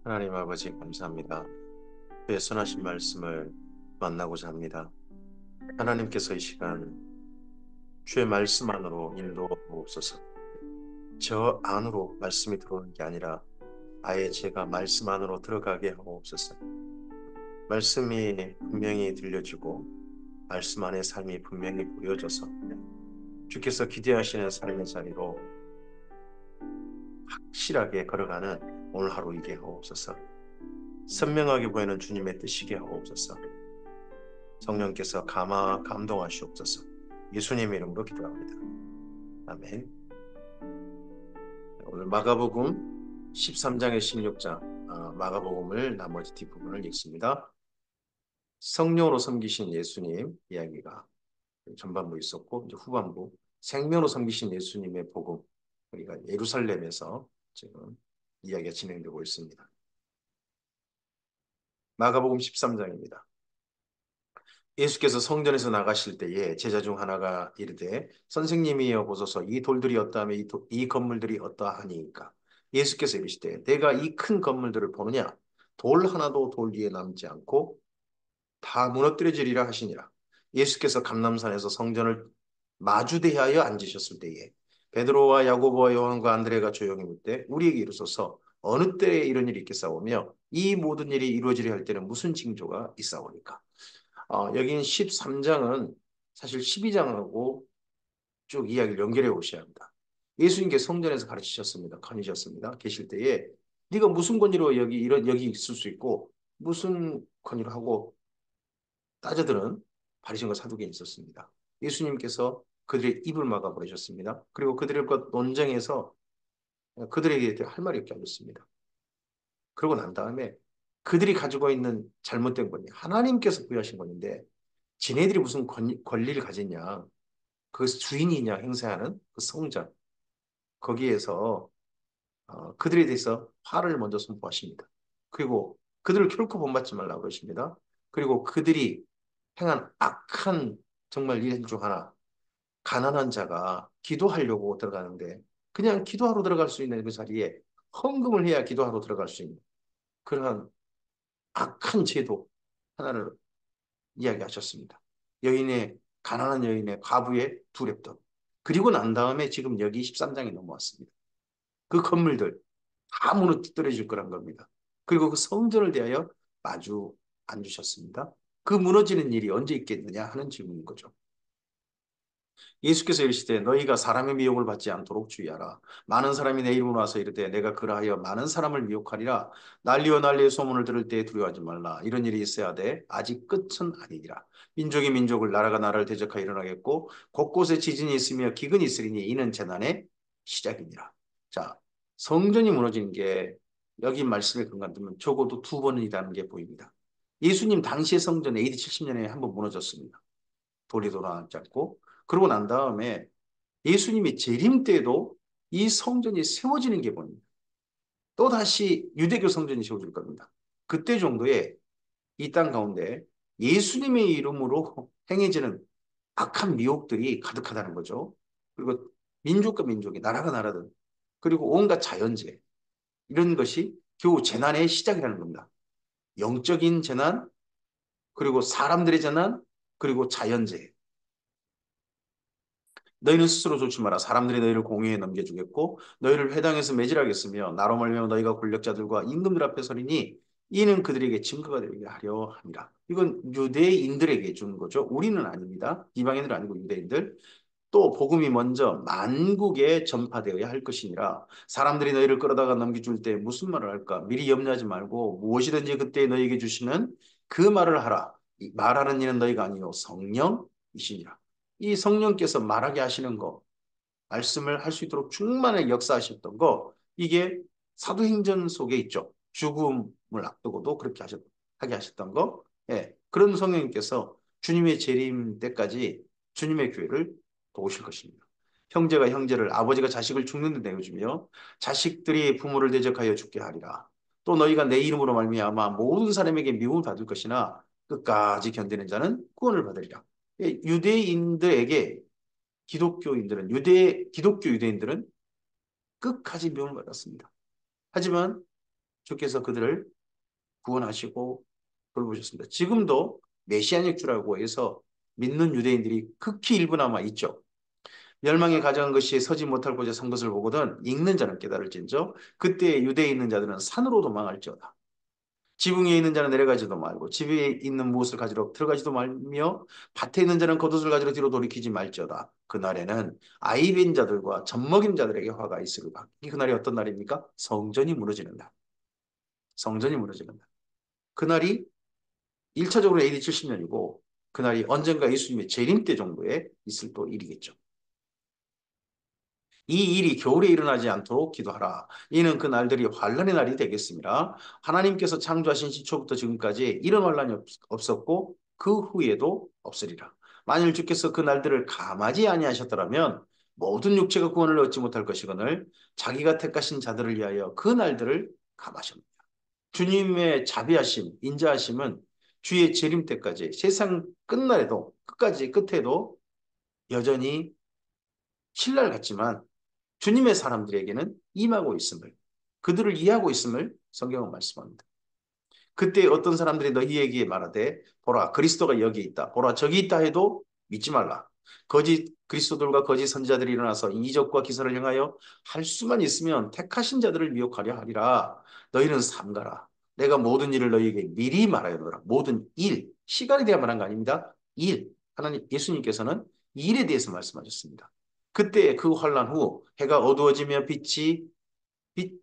하나님 아버지 감사합니다. 주의 선하신 말씀을 만나고자 합니다. 하나님께서 이 시간 주의 말씀 안으로 인도하옵소서. 저 안으로 말씀이 들어오는 게 아니라 아예 제가 말씀 안으로 들어가게 하옵소서. 말씀이 분명히 들려지고 말씀 안의 삶이 분명히 보여져서 주께서 기대하시는 삶의 자리로 확실하게 걸어가는 오늘 하루 이게 하옵소서. 선명하게 보이는 주님의 뜻이게 하옵소서. 성령께서 감동하시옵소서. 예수님 이름으로 기도합니다. 아멘. 오늘 마가복음 13장에 16장 마가복음을 나머지 뒷부분을 읽습니다. 성령으로 섬기신 예수님 이야기가 전반부 있었고 이제 후반부 생명으로 섬기신 예수님의 복음 우리가 예루살렘에서 지금 이야기가 진행되고 있습니다. 마가복음 13장입니다. 예수께서 성전에서 나가실 때에 제자 중 하나가 이르되 선생님이여 보소서 이 돌들이 어떠하며 이 건물들이 어떠하니까 예수께서 이르시되 내가 이 큰 건물들을 보느냐 돌 하나도 돌 위에 남지 않고 다 무너뜨려지리라 하시니라. 예수께서 감람산에서 성전을 마주대하여 앉으셨을 때에 베드로와 야고보와 요한과 안드레가 조용히 묻되 우리에게 이르소서 어느 때에 이런 일이 있겠사오며 이 모든 일이 이루어지려 할 때는 무슨 징조가 있사오니까. 여긴 13장은 사실 12장하고 쭉 이야기를 연결해 오셔야 합니다. 예수님께서 성전에서 가르치셨습니다. 가르치셨습니다. 계실 때에 네가 무슨 권위로 여기 있을 수 있고 무슨 권위로 하고 따져들은 바리새인과 사두개인이 있었습니다. 예수님께서 그들의 입을 막아 버리셨습니다. 그리고 그들과 논쟁해서 그들에게 할 말이 없게 하셨습니다. 그러고 난 다음에 그들이 가지고 있는 잘못된 권위, 하나님께서 부여하신 권위인데 지네들이 무슨 권리를 가졌냐, 그 주인이냐 행사하는 그 성전, 거기에서 그들에 대해서 화를 먼저 선포하십니다. 그리고 그들을 결코 본받지 말라고 그러십니다. 그리고 그들이 행한 악한 정말 일 중 하나, 가난한 자가 기도하려고 들어가는데 그냥 기도하러 들어갈 수 있는 그 자리에 헌금을 해야 기도하러 들어갈 수 있는 그러한 악한 제도 하나를 이야기하셨습니다. 가난한 여인의 과부의 두렵던. 그리고 난 다음에 지금 여기 13장이 넘어왔습니다. 그 건물들 다 무너뜨려질 거란 겁니다. 그리고 그 성전을 대하여 마주 앉으셨습니다. 그 무너지는 일이 언제 있겠느냐 하는 질문인 거죠. 예수께서 이르시되 너희가 사람의 미혹을 받지 않도록 주의하라. 많은 사람이 내 이름으로 와서 이르되 내가 그러하여 많은 사람을 미혹하리라. 난리와 난리의 소문을 들을 때 두려워하지 말라. 이런 일이 있어야 돼. 아직 끝은 아니니라. 민족이 민족을 나라가 나라를 대적하여 일어나겠고 곳곳에 지진이 있으며 기근이 있으리니 이는 재난의 시작이니라. 자, 성전이 무너지는 게 여기 말씀에 근거하면 적어도 두 번이라는 게 보입니다. 예수님 당시의 성전 AD 70년에 한 번 무너졌습니다. 돌이 돌아앉지 않고 그러고 난 다음에 예수님이 재림 때도 이 성전이 세워지는 게 보입니다. 또다시 유대교 성전이 세워질 겁니다. 그때 정도에 이 땅 가운데 예수님의 이름으로 행해지는 악한 미혹들이 가득하다는 거죠. 그리고 민족과 민족이 나라가 나라든 그리고 온갖 자연재해 이런 것이 겨우 재난의 시작이라는 겁니다. 영적인 재난 그리고 사람들의 재난 그리고 자연재해 너희는 스스로 좋지 마라. 사람들이 너희를 공회에 넘겨주겠고 너희를 회당에서 매질하겠으며 나로 말미암아 너희가 권력자들과 임금들 앞에 서리니 이는 그들에게 증거가 되게 하려 함이라. 이건 유대인들에게 주는 거죠. 우리는 아닙니다. 이방인들 아니고 유대인들. 또 복음이 먼저 만국에 전파되어야 할 것이니라. 사람들이 너희를 끌어다가 넘겨줄 때 무슨 말을 할까? 미리 염려하지 말고 무엇이든지 그때 너희에게 주시는 그 말을 하라. 말하는 이는 너희가 아니요 성령이시니라. 이 성령께서 말하게 하시는 거, 말씀을 할 수 있도록 충만하게 역사하셨던 거, 이게 사도행전 속에 있죠. 죽음을 앞두고도 그렇게 하게 하셨던 거. 예, 그런 성령님께서 주님의 재림 때까지 주님의 교회를 도우실 것입니다. 형제가 형제를, 아버지가 자식을 죽는 데 내어주며 자식들이 부모를 대적하여 죽게 하리라. 또 너희가 내 이름으로 말미암아 모든 사람에게 미움을 받을 것이나 끝까지 견디는 자는 구원을 받으리라. 예, 유대인들에게 기독교 유대인들은 끝까지 미움을 받았습니다. 하지만 주께서 그들을 구원하시고 돌보셨습니다. 지금도 메시아닉 주라고 해서 믿는 유대인들이 극히 일부나마 있죠. 멸망에 가져간 것이 서지 못할 곳에 선 것을 보거든 읽는 자는 깨달을진저 그때 유대에 있는 자들은 산으로 도망할지어다. 지붕 위에 있는 자는 내려가지도 말고 집에 있는 무엇을 가지러 들어가지도 말며 밭에 있는 자는 겉옷을 가지러 뒤로 돌이키지 말지어다. 그날에는 아이빈 자들과 젖먹인 자들에게 화가 있으리라. 이 그날이 어떤 날입니까? 성전이 무너지는 날. 성전이 무너지는 날. 그날이 1차적으로 AD 70년이고 그날이 언젠가 예수님의 재림 때 정도에 있을 또 일이겠죠. 이 일이 겨울에 일어나지 않도록 기도하라. 이는 그 날들이 환란의 날이 되겠습니다. 하나님께서 창조하신 시초부터 지금까지 이런 환란이 없었고 그 후에도 없으리라. 만일 주께서 그 날들을 감하지 아니하셨더라면 모든 육체가 구원을 얻지 못할 것이거늘 자기가 택하신 자들을 위하여 그 날들을 감하셨습니다. 주님의 자비하심, 인자하심은 주의 재림 때까지 세상 끝날에도 끝까지 끝에도 여전히 신랄 같지만 주님의 사람들에게는 임하고 있음을 그들을 이해하고 있음을 성경은 말씀합니다. 그때 어떤 사람들이 너희에게 말하되 보라 그리스도가 여기 있다. 보라 저기 있다 해도 믿지 말라. 거짓 그리스도들과 거짓 선지자들이 일어나서 이적과 기사를 행하여 할 수만 있으면 택하신 자들을 미혹하려 하리라. 너희는 삼가라. 내가 모든 일을 너희에게 미리 말하였노라. 모든 일, 시간에 대한 말한 거 아닙니다. 일, 하나님 예수님께서는 일에 대해서 말씀하셨습니다. 그때 그 환란 후 해가 어두워지며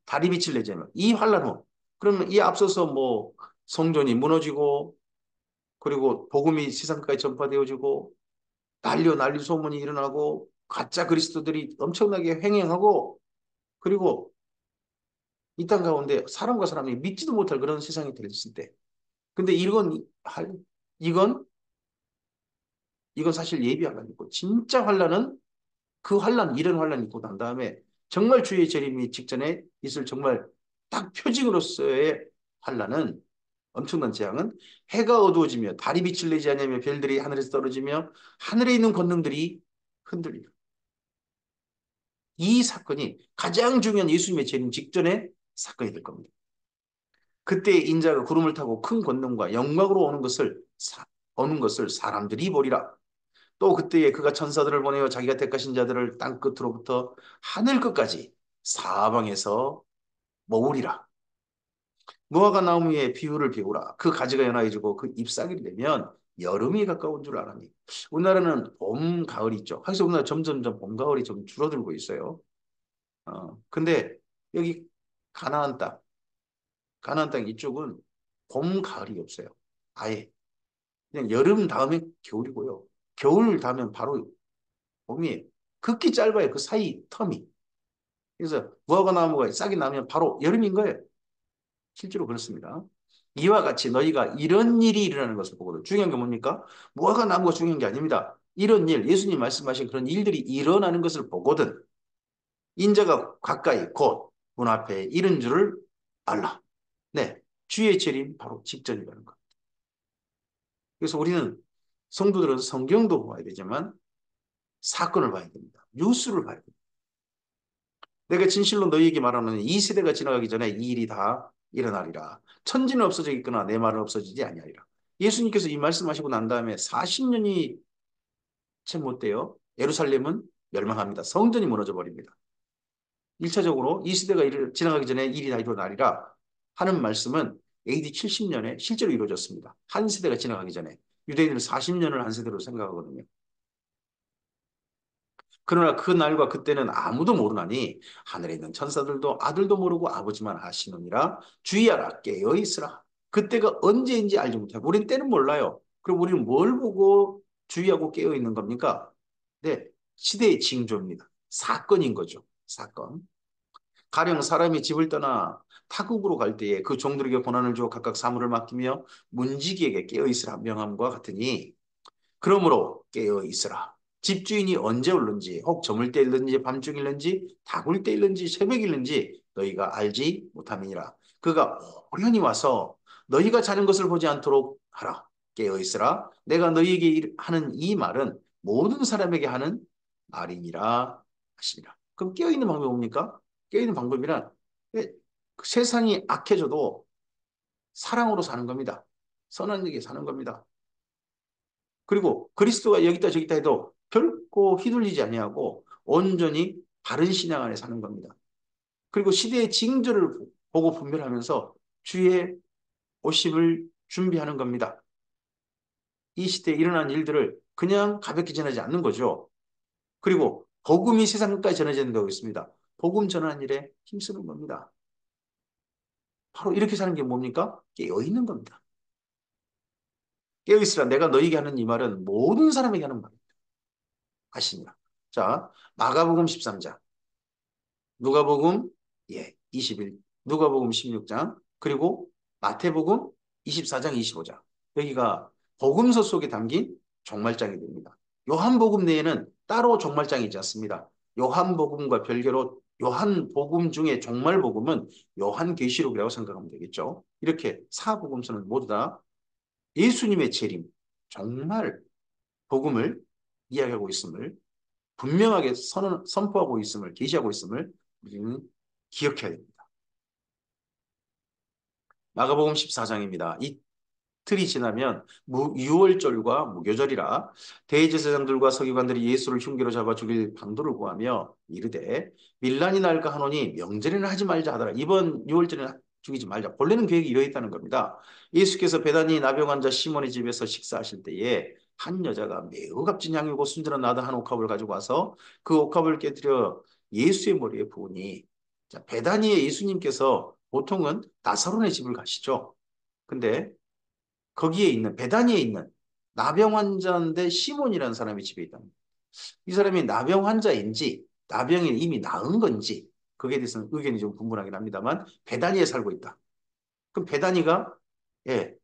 달이 빛을 내자면 이 환란 후 그러면 이 앞서서 뭐 성전이 무너지고 그리고 복음이 세상까지 전파되어지고 난리 소문이 일어나고 가짜 그리스도들이 엄청나게 횡행하고 그리고 이 땅 가운데 사람과 사람이 믿지도 못할 그런 세상이 되었을 때 근데 이건 이건 사실 예비 환란이고 진짜 환란은 그 환란 이런 환란이 있고 난 다음에 정말 주의 재림이 직전에 있을 정말 딱 표징으로서의 환란은 엄청난 재앙은 해가 어두워지며 달이 빛을 내지 않으며 별들이 하늘에서 떨어지며 하늘에 있는 권능들이 흔들리고 이 사건이 가장 중요한 예수님의 재림 직전의 사건이 될 겁니다. 그때 인자가 구름을 타고 큰 권능과 영광으로 오는 것을 사람들이 보리라. 또 그때에 그가 천사들을 보내어 자기가 택하신 자들을 땅 끝으로부터 하늘 끝까지 사방에서 모으리라. 무화과 나무의 비율을 배우라. 그 가지가 연하해지고 그 잎사귀를 내면 여름이 가까운 줄 알았니? 우리나라는 봄, 가을이 있죠. 그래서 우리나라 점점점 봄, 가을이 좀 줄어들고 있어요. 근데 여기 가나안 땅, 가나안 땅 이쪽은 봄, 가을이 없어요. 아예. 그냥 여름 다음에 겨울이고요. 겨울 다음엔 바로 봄이 극히 짧아요. 그 사이 텀이. 그래서 무화과 나무가 싹이 나면 바로 여름인 거예요. 실제로 그렇습니다. 이와 같이 너희가 이런 일이 일어나는 것을 보거든. 중요한 게 뭡니까? 무화과 나무가 중요한 게 아닙니다. 이런 일, 예수님 말씀하신 그런 일들이 일어나는 것을 보거든. 인자가 가까이 곧 문 앞에 이른 줄을 알라. 네, 주의 재림 바로 직전이라는 것. 그래서 우리는 성도들은 성경도 봐야 되지만 사건을 봐야 됩니다. 뉴스를 봐야 됩니다. 내가 진실로 너희에게 말하는 이 세대가 지나가기 전에 이 일이 다 일어나리라. 천지는 없어져 있거나 내 말은 없어지지 아니하리라. 예수님께서 이 말씀하시고 난 다음에 40년이 채 못 돼요. 예루살렘은 멸망합니다. 성전이 무너져 버립니다. 1차적으로 이 시대가 지나가기 전에 일이 다 일어나리라 하는 말씀은 AD 70년에 실제로 이루어졌습니다. 한 세대가 지나가기 전에 유대인들은 40년을 한 세대로 생각하거든요. 그러나 그 날과 그때는 아무도 모르나니 하늘에 있는 천사들도 아들도 모르고 아버지만 아시느니라 주의하라 깨어 있으라. 그때가 언제인지 알지 못하고 우린 때는 몰라요. 그럼 우리는 뭘 보고 주의하고 깨어 있는 겁니까? 네, 시대의 징조입니다. 사건인 거죠. 사건. 가령 사람이 집을 떠나 타국으로 갈 때에 그 종들에게 고난을 주어 각각 사물을 맡기며 문지기에게 깨어 있으라 명함과 같으니 그러므로 깨어 있으라. 집주인이 언제 올는지 혹 저물 때 일는지 밤중일는지 다굴 때 일는지 새벽 일는지 너희가 알지 못함이니라. 그가 호련히 와서 너희가 자는 것을 보지 않도록 하라. 깨어 있으라. 내가 너희에게 하는 이 말은 모든 사람에게 하는 말이니라 하시니라. 그럼 깨어 있는 방법이 뭡니까? 깨어 있는 방법이란 세상이 악해져도 사랑으로 사는 겁니다. 선한 일에 사는 겁니다. 그리고 그리스도가 여기 있다 저기 있다 해도 결코 휘둘리지 아니하고 온전히 바른 신앙 안에 사는 겁니다. 그리고 시대의 징조를 보고 분별하면서 주의 오심을 준비하는 겁니다. 이 시대에 일어난 일들을 그냥 가볍게 전하지 않는 거죠. 그리고 복음이 세상까지 전해진다고 있습니다. 복음 전하는 일에 힘쓰는 겁니다. 바로 이렇게 사는 게 뭡니까? 깨어있는 겁니다. 깨어있으라 내가 너에게 하는 이 말은 모든 사람에게 하는 말입니다. 아시냐? 자, 마가복음 13장, 누가복음 21, 누가복음 16장, 그리고 마태복음 24장, 25장. 여기가 복음서 속에 담긴 종말장이 됩니다. 요한복음 내에는 따로 종말장이 있지 않습니다. 요한복음과 별개로 요한복음 중에 종말복음은 요한계시록이라고 생각하면 되겠죠. 이렇게 사복음서는 모두 다 예수님의 재림, 정말 복음을 이야기하고 있음을 분명하게 선포하고 있음을 계시하고 있음을 우리는 기억해야 됩니다. 마가복음 14장입니다. 이틀이 지나면 유월절과 무교절이라 대제사장들과 서기관들이 예수를 흉기로 잡아 죽일 방도를 구하며 이르되 밀란이 날까 하노니 명절에는 하지 말자 하더라. 이번 유월절에는 죽이지 말자. 본래는 계획이 이러했다는 겁니다. 예수께서 베다니 나병 환자 시몬의 집에서 식사하실 때에 한 여자가 매우 값진 향유고 순전한 나드 한 옥합을 가지고 와서 그 옥합을 깨뜨려 예수의 머리에 부으니 자, 베다니에 예수님께서 보통은 나사론의 집을 가시죠. 근데 거기에 있는 베다니에 있는 나병 환자인데 시몬이라는 사람이 집에 있다. 이 사람이 나병 환자인지 나병이 이미 나은 건지 거기에 대해서는 의견이 좀 분분하긴 합니다만 베다니에 살고 있다. 그럼 베다니가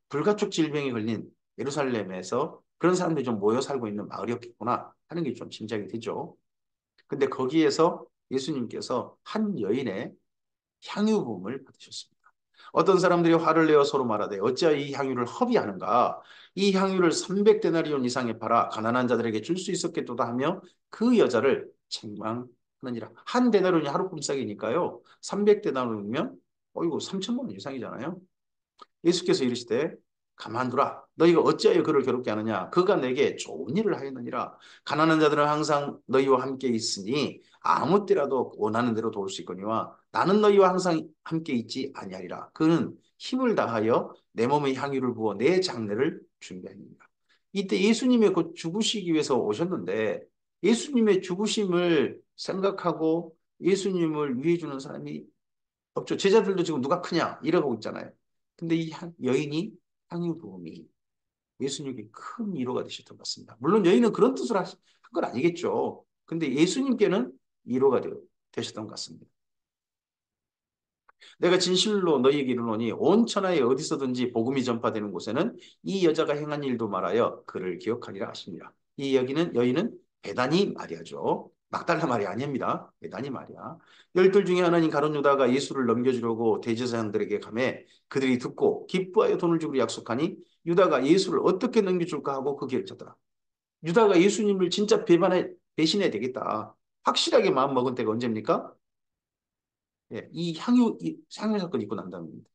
불가촉 질병이 걸린 예루살렘에서 그런 사람들이 좀 모여 살고 있는 마을이었겠구나 하는 게 좀 짐작이 되죠. 근데 거기에서 예수님께서 한 여인의 향유 부음을 받으셨습니다. 어떤 사람들이 화를 내어 서로 말하되 어찌하여 이 향유를 허비하는가? 이 향유를 300데나리온 이상에 팔아 가난한 자들에게 줄 수 있었겠도다 하며 그 여자를 책망하느니라. 한 데나리온이 하루 꿈짝이니까요. 300데나리온이면 어이구 3천만 원 이상이잖아요. 예수께서 이르시되 가만두라. 너희가 어찌하여 그를 괴롭게 하느냐? 그가 내게 좋은 일을 하였느니라. 가난한 자들은 항상 너희와 함께 있으니 아무 때라도 원하는 대로 도울 수 있거니와 나는 너희와 항상 함께 있지 아니하리라. 그는 힘을 다하여 내 몸에 향유를 부어 내 장례를 준비하니라. 이때 예수님의 그 죽으시기 위해서 오셨는데 예수님의 죽으심을 생각하고 예수님을 위해 주는 사람이 없죠. 제자들도 지금 누가 크냐 이러고 있잖아요. 근데 이 여인이 향유 부음이 예수님께 큰 위로가 되셨던 것 같습니다. 물론 여인은 그런 뜻을 한 건 아니겠죠. 근데 예수님께는 위로가 되셨던 것 같습니다. 내가 진실로 너희에게 이르노니 온 천하에 어디서든지 복음이 전파되는 곳에는 이 여자가 행한 일도 말하여 그를 기억하리라 하십니다. 이 여인은 베다니 마리아죠. 막달라 마리아 아닙니다. 베다니 마리아. 열둘 중에 하나인 가룟 유다가 예수를 넘겨주려고 대제사장들에게 가매 그들이 듣고 기뻐하여 돈을 주기로 약속하니 유다가 예수를 어떻게 넘겨줄까 하고 그 길을 찾더라. 유다가 예수님을 진짜 배신해야 되겠다. 확실하게 마음 먹은 때가 언제입니까? 이 향유 사건이 있고 난 다음입니다.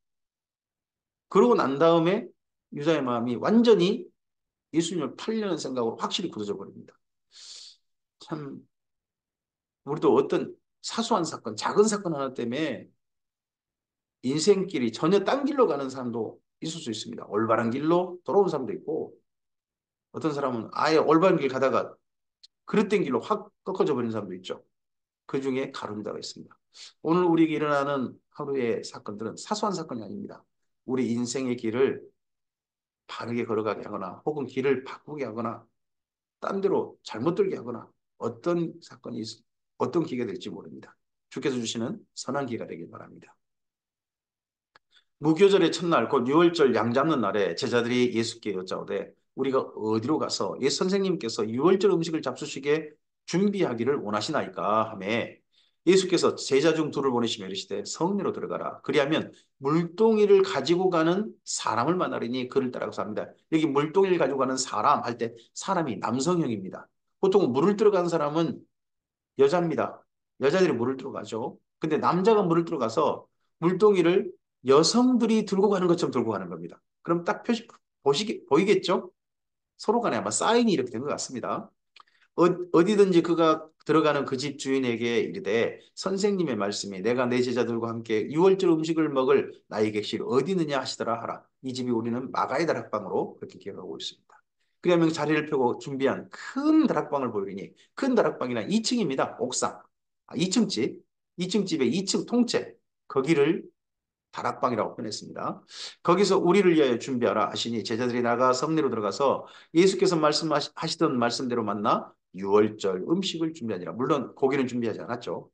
그러고 난 다음에 유다의 마음이 완전히 예수님을 팔려는 생각으로 확실히 굳어져 버립니다. 참, 우리도 어떤 사소한 사건, 작은 사건 하나 때문에 인생길이 전혀 딴 길로 가는 사람도 있을 수 있습니다. 올바른 길로 돌아온 사람도 있고, 어떤 사람은 아예 올바른 길 가다가 그릇된 길로 확 꺾어져 버리는 사람도 있죠. 그 중에 가룟유다가 있습니다. 오늘 우리에게 일어나는 하루의 사건들은 사소한 사건이 아닙니다. 우리 인생의 길을 바르게 걸어가게 하거나 혹은 길을 바꾸게 하거나 딴 데로 잘못 들게 하거나 어떤 기회가 될지 모릅니다. 주께서 주시는 선한 기회가 되길 바랍니다. 무교절의 첫날 곧 유월절 양 잡는 날에 제자들이 예수께 여짜오되 우리가 어디로 가서 예수 선생님께서 유월절 음식을 잡수시게 준비하기를 원하시나이까 하매 예수께서 제자 중 둘을 보내시며 이르시되 성내로 들어가라. 그리하면 물동이를 가지고 가는 사람을 만나리니 그를 따라가서 합니다. 여기 물동이를 가지고 가는 사람 할 때 사람이 남성형입니다. 보통 물을 들어가는 사람은 여자입니다. 여자들이 물을 들어가죠. 근데 남자가 물을 들어가서 물동이를 여성들이 들고 가는 것처럼 들고 가는 겁니다. 그럼 딱 보이겠죠? 서로 간에 아마 사인이 이렇게 된 것 같습니다. 어디든지 그가 들어가는 그 집 주인에게 이르되 선생님의 말씀이 내가 내 제자들과 함께 유월절 음식을 먹을 나의 객실이 어디 있느냐 하시더라 하라. 이 집이 우리는 마가의 다락방으로 그렇게 기억하고 있습니다. 그러면 자리를 펴고 준비한 큰 다락방을 보이니 큰 다락방이란 2층입니다. 옥상. 2층 집. 2층 집의 2층 통째. 거기를 다락방이라고 표현했습니다. 거기서 우리를 위하여 준비하라 하시니 제자들이 나가 성내로 들어가서 예수께서 말씀하시던 말씀대로 만나 유월절 음식을 준비하니라. 물론 고기는 준비하지 않았죠.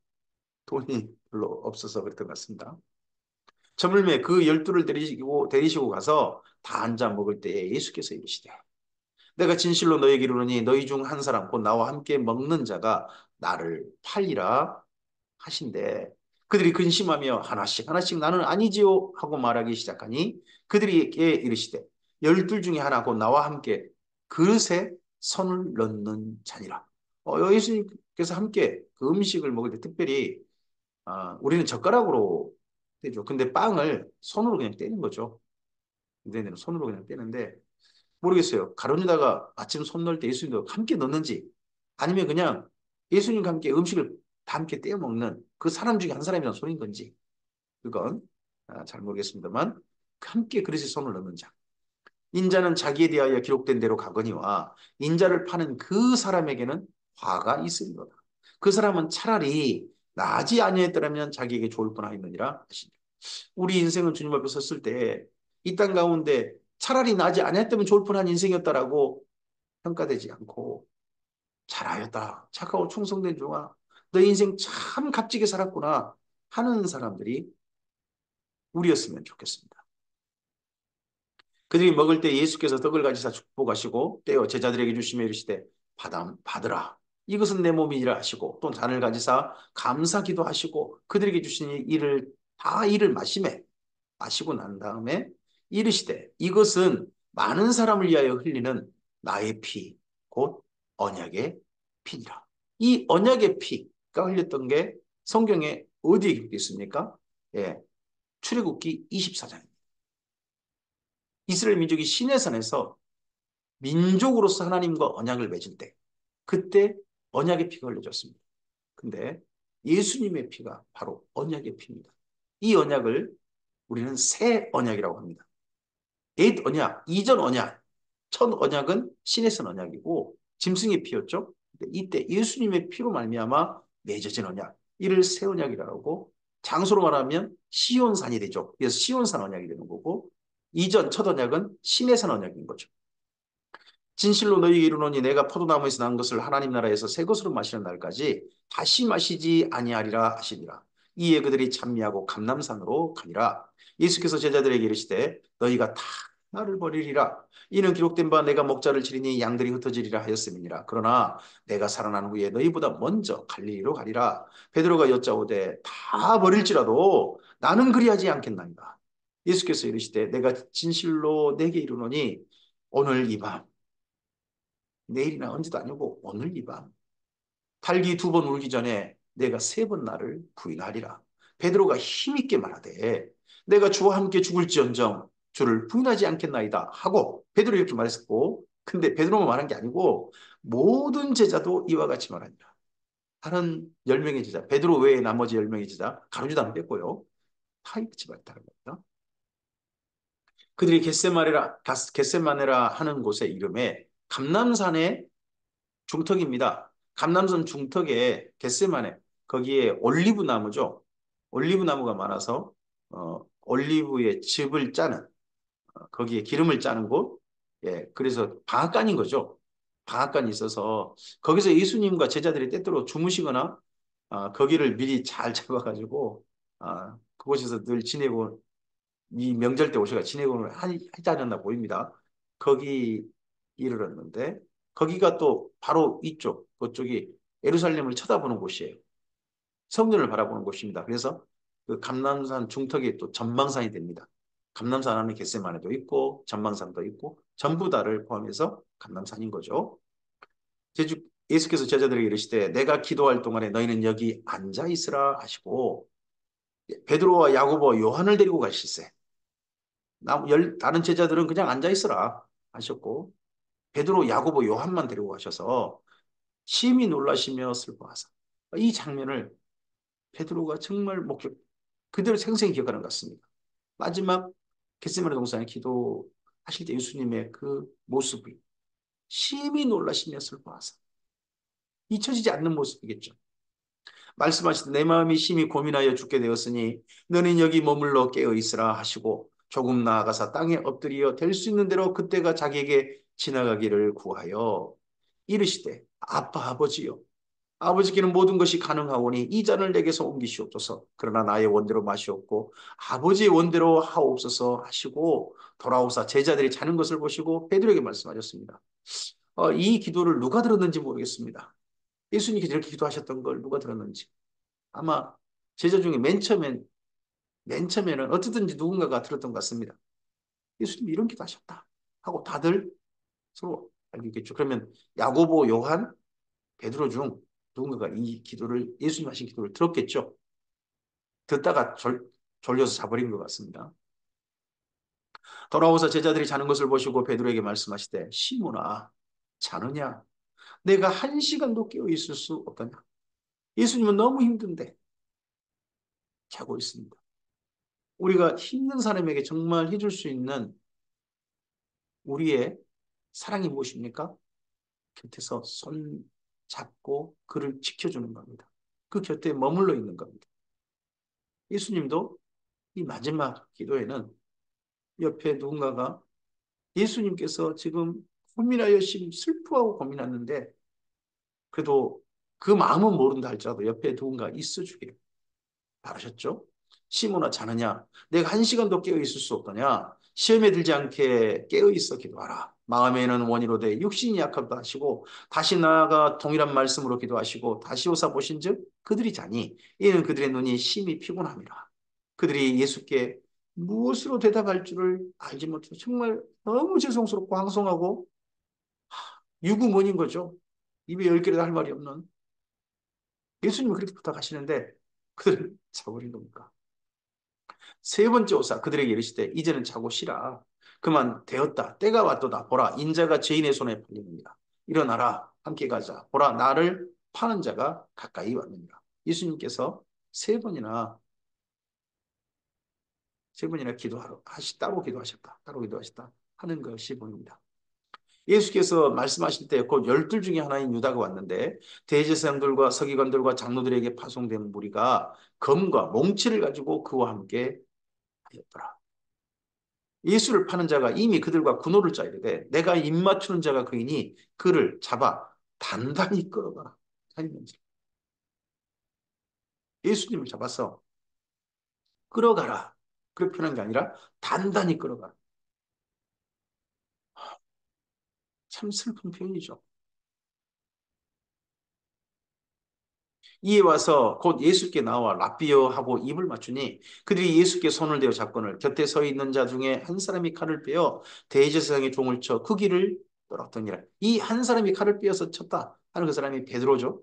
돈이 별로 없어서 그랬던 것 같습니다. 저물매 그 열두를 데리시고 가서 다 앉아 먹을 때에 예수께서 이르시되 내가 진실로 너에게 이르노니 너희 중 한 사람 곧 나와 함께 먹는 자가 나를 팔리라 하신대 그들이 근심하며 하나씩 하나씩 나는 아니지요 하고 말하기 시작하니 그들에게 이르시되 열둘 중에 하나 곧 나와 함께 그릇에 손을 넣는 자니라. 예수님께서 함께 그 음식을 먹을 때 특별히 우리는 젓가락으로 떼죠. 근데 빵을 손으로 그냥 떼는 거죠. 유대인들은 손으로 그냥 떼는데 모르겠어요. 가룟유다가 아침 손 넣을 때 예수님도 함께 넣는지 아니면 그냥 예수님과 함께 음식을 다 함께 떼어 먹는 그 사람 중에 한 사람이란 손인 건지 그건 잘 모르겠습니다만 함께 그릇에 손을 넣는 자. 인자는 자기에 대하여 기록된 대로 가거니와 인자를 파는 그 사람에게는 화가 있으리로다. 그 사람은 차라리 나지 아니했더라면 자기에게 좋을 뻔하였느니라 하시니 우리 인생은 주님 앞에 섰을 때 이 땅 가운데 차라리 나지 아니했다면 좋을 뻔한 인생이었다라고 평가되지 않고 잘하였다. 착하고 충성된 종아. 너 인생 참 값지게 살았구나 하는 사람들이 우리였으면 좋겠습니다. 그들이 먹을 때 예수께서 떡을 가지사 축복하시고 떼어 제자들에게 주시며 이르시되 받으라. 이것은 내 몸이라 하시고 또 잔을 가지사 감사기도 하시고 그들에게 주신 이를 마시고 난 다음에 이르시되 이것은 많은 사람을 위하여 흘리는 나의 피, 곧 언약의 피니라. 이 언약의 피가 흘렸던 게 성경에 어디에 기록되어 있습니까? 예, 출애굽기 24장입니다. 이스라엘 민족이 시내산에서 민족으로서 하나님과 언약을 맺을 때 그때 언약의 피가 흘려졌습니다. 근데 예수님의 피가 바로 언약의 피입니다. 이 언약을 우리는 새 언약이라고 합니다. 옛 언약, 이전 언약, 첫 언약은 신에선 언약이고 짐승의 피였죠. 이때 예수님의 피로 말미암아 맺어진 언약, 이를 새 언약이라고 장소로 말하면 시온산이 되죠. 그래서 시온산 언약이 되는 거고 이전 첫 언약은 신에선 언약인 거죠. 진실로 너희에게 이르노니 내가 포도나무에서 난 것을 하나님 나라에서 새 것으로 마시는 날까지 다시 마시지 아니하리라 하시니라. 이에 그들이 찬미하고 감람산으로 가니라. 예수께서 제자들에게 이르시되 너희가 다 나를 버리리라. 이는 기록된 바 내가 목자를 치리니 양들이 흩어지리라 하였음이니라. 그러나 내가 살아난 후에 너희보다 먼저 갈릴리로 가리라. 베드로가 여짜오되 다 버릴지라도 나는 그리하지 않겠나이다. 예수께서 이르시되 내가 진실로 내게 이르노니 오늘 이밤 내일이나 언제도 아니고 오늘 이 밤 달기 두 번 울기 전에 내가 세 번 나를 부인하리라. 베드로가 힘있게 말하되 내가 주와 함께 죽을지언정 주를 부인하지 않겠나이다 하고 베드로 이렇게 말했고 근데 베드로만 말한 게 아니고 모든 제자도 이와 같이 말하니라. 다른 10명의 제자 베드로 외에 나머지 10명의 제자 가룟유다는 뺐고요. 다 이같이 말했다는 겁니다. 그들이 겟세마네라 하는 곳의 이름에 감람산의 중턱입니다. 감남선 중턱에 겟세마네 거기에 올리브 나무죠. 올리브 나무가 많아서 올리브의 즙을 짜는 거기에 기름을 짜는 곳. 예, 그래서 방앗간인 거죠. 방앗간이 있어서 거기서 예수님과 제자들이 때때로 주무시거나 거기를 미리 잘 잡아가지고 그곳에서 늘 지내고 이 명절 때 오셔가 지내고 하지 않았나 보입니다. 거기 이르렀는데 거기가 또 바로 이쪽 그쪽이 예루살렘을 쳐다보는 곳이에요. 성전을 바라보는 곳입니다. 그래서 그 감람산 중턱이 또 전망산이 됩니다. 감람산 안에 겟세마네도 있고 전망산도 있고 전부 다를 포함해서 감람산인 거죠. 예수께서 제자들에게 이르시되 내가 기도할 동안에 너희는 여기 앉아 있으라 하시고 베드로와 야고보, 요한을 데리고 가실세. 다른 제자들은 그냥 앉아 있으라 하셨고 베드로, 야고보, 요한만 데리고 가셔서 심히 놀라시며 슬퍼하사. 이 장면을 베드로가 정말 그대로 생생히 기억하는 것 같습니다. 마지막 겟세마네 동산에 기도하실 때 예수님의 그 모습이 심히 놀라시며 슬퍼하사. 잊혀지지 않는 모습이겠죠. 말씀하시되 내 마음이 심히 고민하여 죽게 되었으니 너는 여기 머물러 깨어 있으라 하시고 조금 나아가서 땅에 엎드려 될 수 있는 대로 그때가 자기에게 지나가기를 구하여 이르시되 아빠 아버지여 아버지께는 모든 것이 가능하오니 이 잔을 내게서 옮기시옵소서. 그러나 나의 원대로 마시옵고 아버지의 원대로 하옵소서 하시고 돌아오사 제자들이 자는 것을 보시고 베드로에게 말씀하셨습니다. 이 기도를 누가 들었는지 모르겠습니다. 예수님께서 이렇게 기도하셨던 걸 누가 들었는지. 아마 제자 중에 맨 처음에는 어떻든지 누군가가 들었던 것 같습니다. 예수님이 이런 기도하셨다 하고 다들 서로 알겠죠. 그러면 야고보, 요한, 베드로 중 누군가가 이 기도를 예수님 하신 기도를 들었겠죠. 듣다가 졸려서 자버린 것 같습니다. 돌아오서 제자들이 자는 것을 보시고 베드로에게 말씀하시되 시몬아 자느냐? 내가 한 시간도 깨어 있을 수 없더냐? 예수님은 너무 힘든데 자고 있습니다. 우리가 힘든 사람에게 정말 해줄 수 있는 우리의 사랑이 무엇입니까? 곁에서 손 잡고 그를 지켜주는 겁니다. 그 곁에 머물러 있는 겁니다. 예수님도 이 마지막 기도에는 옆에 누군가가 예수님께서 지금 고민하여 슬퍼하고 고민하는데 그래도 그 마음은 모른다 할지라도 옆에 누군가 있어주길 바라셨죠? 시몬아 자느냐? 내가 한 시간도 깨어 있을 수 없더냐? 시험에 들지 않게 깨어 있어 기도하라. 마음에는 원이로되 육신이 약하다 하시고 다시 나아가 동일한 말씀으로 기도하시고 다시 오사 보신즉 그들이 자니 이는 그들의 눈이 심히 피곤함이라. 그들이 예수께 무엇으로 대답할 줄을 알지 못해서 정말 너무 죄송스럽고 황송하고 유구무원인 거죠. 입에 열 개라도 할 말이 없는 예수님이 그렇게 부탁하시는데 그들은 자버린 겁니까? 세 번째 오사 그들에게 이르시되 이제는 자고 쉬라. 그만 되었다. 때가 왔도다. 보라 인자가 죄인의 손에 팔리느니라. 일어나라. 함께 가자. 보라 나를 파는 자가 가까이 왔느니라. 예수님께서 세 번이나 세 번이나 따로 기도하셨다. 따로 기도하셨다 하는 것이 보입니다. 예수께서 말씀하실 때 곧 열둘 중에 하나인 유다가 왔는데 대제사장들과 서기관들과 장로들에게 파송된 무리가 검과 몽치를 가지고 그와 함께 하였더라. 예수를 파는 자가 이미 그들과 군호를 짜이르되 내가 입맞추는 자가 그이니 그를 잡아 단단히 끌어가라. 예수님을 잡아서 끌어가라. 그렇게 표현한 게 아니라 단단히 끌어가라. 참 슬픈 표현이죠. 이에 와서 곧 예수께 나와 랍비여 하고 입을 맞추니 그들이 예수께 손을 대어 잡거늘 곁에 서 있는 자 중에 한 사람이 칼을 빼어 대제사장의 종을 쳐 그 길을 떨었더니라. 이 한 사람이 칼을 빼어서 쳤다 하는 그 사람이 베드로죠.